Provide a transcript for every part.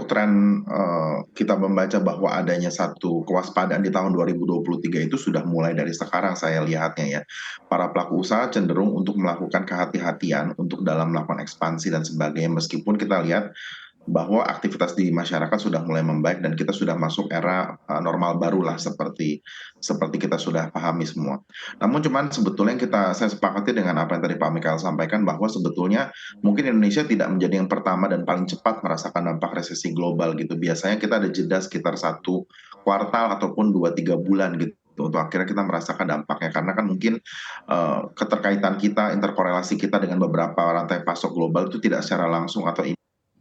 untuk tren kita membaca bahwa adanya satu kewaspadaan di tahun 2023 itu sudah mulai dari sekarang saya lihatnya ya. Para pelaku usaha cenderung untuk melakukan kehati-hatian untuk dalam melakukan ekspansi dan sebagainya meskipun kita lihat bahwa aktivitas di masyarakat sudah mulai membaik dan kita sudah masuk era normal barulah seperti seperti kita sudah pahami semua. Namun cuman sebetulnya yang saya sepakati dengan apa yang tadi Pak Mikael sampaikan bahwa sebetulnya mungkin Indonesia tidak menjadi yang pertama dan paling cepat merasakan dampak resesi global gitu. Biasanya kita ada jeda sekitar satu kuartal ataupun 2-3 bulan gitu untuk akhirnya kita merasakan dampaknya karena kan mungkin keterkaitan kita, interkorelasi kita dengan beberapa rantai pasok global itu tidak secara langsung atau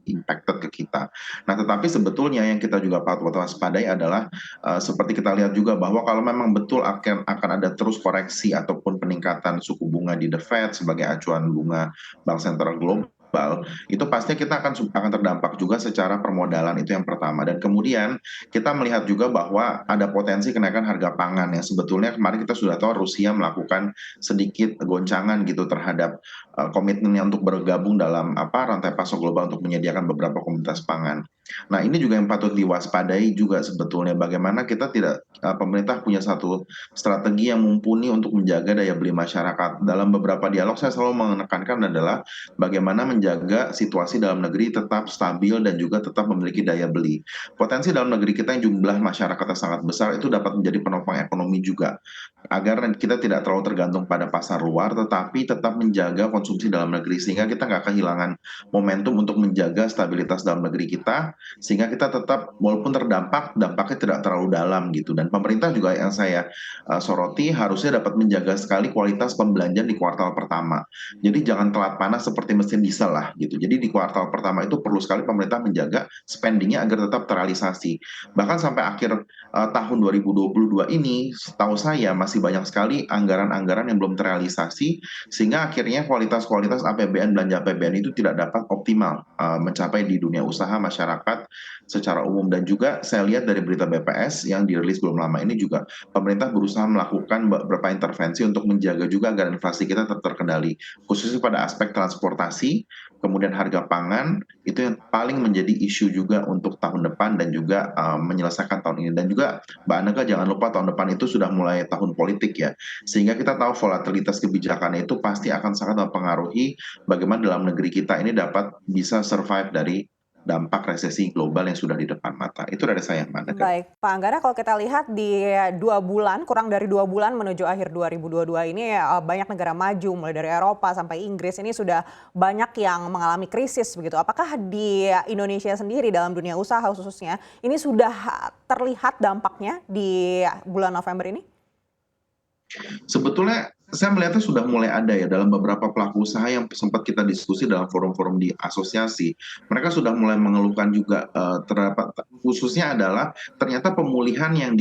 impacted ke kita. Nah, tetapi sebetulnya yang kita juga patut waspadai adalah seperti kita lihat juga bahwa kalau memang betul akan ada terus koreksi ataupun peningkatan suku bunga di The Fed sebagai acuan bunga bank sentral global, itu pastinya kita akan terdampak juga secara permodalan itu yang pertama. Dan kemudian kita melihat juga bahwa ada potensi kenaikan harga pangan yang sebetulnya kemarin kita sudah tahu Rusia melakukan sedikit goncangan gitu terhadap komitmennya untuk bergabung dalam rantai pasok global untuk menyediakan beberapa komoditas pangan. Nah, ini juga yang patut diwaspadai juga sebetulnya bagaimana kita tidak pemerintah punya satu strategi yang mumpuni untuk menjaga daya beli masyarakat. Dalam beberapa dialog saya selalu menekankan adalah bagaimana menjaga situasi dalam negeri tetap stabil dan juga tetap memiliki daya beli. Potensi dalam negeri kita yang jumlah masyarakatnya sangat besar itu dapat menjadi penopang ekonomi juga agar kita tidak terlalu tergantung pada pasar luar tetapi tetap menjaga konsumsi dalam negeri sehingga kita nggak kehilangan momentum untuk menjaga stabilitas dalam negeri kita sehingga kita tetap walaupun terdampak dampaknya tidak terlalu dalam gitu dan pemerintah juga yang saya soroti harusnya dapat menjaga sekali kualitas pembelanjaan di kuartal pertama. Jadi jangan telat panas seperti mesin diesel lah gitu. Jadi di kuartal pertama itu perlu sekali pemerintah menjaga spendingnya agar tetap terrealisasi. Bahkan sampai akhir tahun 2022 ini, setahu saya masih banyak sekali anggaran-anggaran yang belum terrealisasi, sehingga akhirnya kualitas-kualitas APBN, belanja APBN itu tidak dapat optimal mencapai di dunia usaha masyarakat secara umum. Dan juga saya lihat dari berita BPS yang dirilis belum lama ini juga, pemerintah berusaha melakukan beberapa intervensi untuk menjaga juga agar inflasi kita tetap terkendali, khususnya pada aspek transportasi, kemudian harga pangan, itu yang paling menjadi isu juga untuk tahun depan dan juga menyelesaikan tahun ini. Dan juga Mbak Aneka jangan lupa tahun depan itu sudah mulai tahun politik ya, sehingga kita tahu volatilitas kebijakannya itu pasti akan sangat mempengaruhi bagaimana dalam negeri kita ini dapat bisa survive dari dampak resesi global yang sudah di depan mata. Itu dari saya, Mbak Aneka. Baik, Pak Anggara, kalau kita lihat di 2 bulan, kurang dari 2 bulan menuju akhir 2022 ini banyak negara maju, mulai dari Eropa sampai Inggris ini sudah banyak yang mengalami krisis begitu. Apakah di Indonesia sendiri dalam dunia usaha khususnya ini sudah terlihat dampaknya di bulan November ini? Sebetulnya saya melihatnya sudah mulai ada ya dalam beberapa pelaku usaha yang sempat kita diskusi dalam forum-forum di asosiasi. Mereka sudah mulai mengeluhkan juga terdapat khususnya adalah ternyata pemulihan yang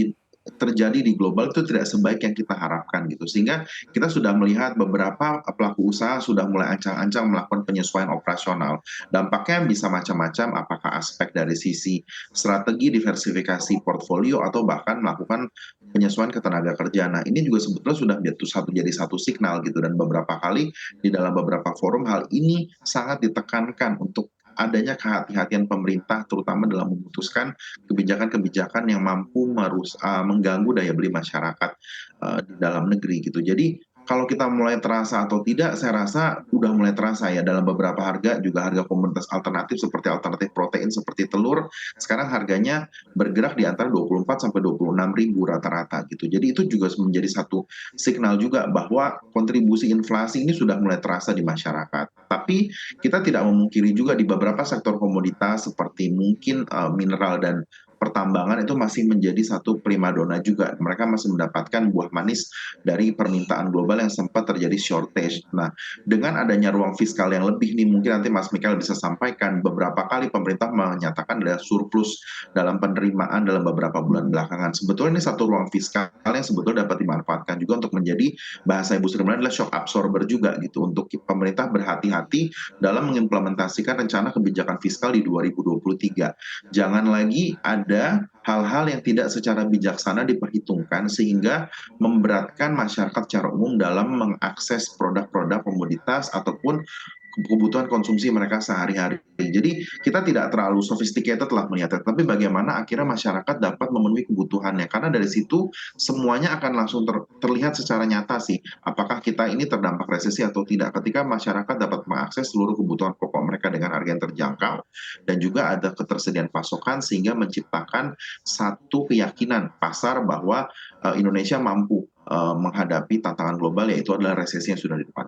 terjadi di global itu tidak sebaik yang kita harapkan gitu. Sehingga kita sudah melihat beberapa pelaku usaha sudah mulai ancang-ancang melakukan penyesuaian operasional. Dampaknya bisa macam-macam, apakah aspek dari sisi strategi diversifikasi portfolio atau bahkan melakukan penyesuaian ketenaga kerja. Nah, ini juga sebetulnya sudah jadi satu signal gitu dan beberapa kali di dalam beberapa forum hal ini sangat ditekankan untuk adanya kehati-hatian pemerintah terutama dalam memutuskan kebijakan-kebijakan yang mampu mengganggu daya beli masyarakat di dalam negeri gitu. Jadi kalau kita mulai terasa atau tidak, saya rasa udah mulai terasa ya dalam beberapa harga, juga harga komoditas alternatif seperti alternatif protein seperti telur, sekarang harganya bergerak di antara 24 sampai 26 ribu rata-rata gitu. Jadi itu juga menjadi satu signal juga bahwa kontribusi inflasi ini sudah mulai terasa di masyarakat. Tapi kita tidak memungkiri juga di beberapa sektor komoditas seperti mungkin mineral dan pertambangan itu masih menjadi satu primadona juga. Mereka masih mendapatkan buah manis dari permintaan global yang sempat terjadi shortage. Nah, dengan adanya ruang fiskal yang lebih nih, mungkin nanti Mas Mikael bisa sampaikan beberapa kali pemerintah menyatakan ada surplus dalam penerimaan dalam beberapa bulan belakangan. Sebetulnya ini satu ruang fiskal yang sebetulnya dapat dimanfaatkan juga untuk menjadi bahasa Ibu Sri Mulyani adalah shock absorber juga gitu untuk pemerintah berhati-hati dalam mengimplementasikan rencana kebijakan fiskal di 2023. Jangan lagi ada hal-hal yang tidak secara bijaksana diperhitungkan sehingga memberatkan masyarakat secara umum dalam mengakses produk-produk komoditas ataupun kebutuhan konsumsi mereka sehari-hari. Jadi kita tidak terlalu sophisticated lah melihatnya, tapi bagaimana akhirnya masyarakat dapat memenuhi kebutuhannya. Karena dari situ semuanya akan langsung terlihat secara nyata sih, apakah kita ini terdampak resesi atau tidak. Ketika masyarakat dapat mengakses seluruh kebutuhan pokok mereka dengan harga yang terjangkau, dan juga ada ketersediaan pasokan sehingga menciptakan satu keyakinan pasar bahwa Indonesia mampu menghadapi tantangan global, yaitu adalah resesi yang sudah di depan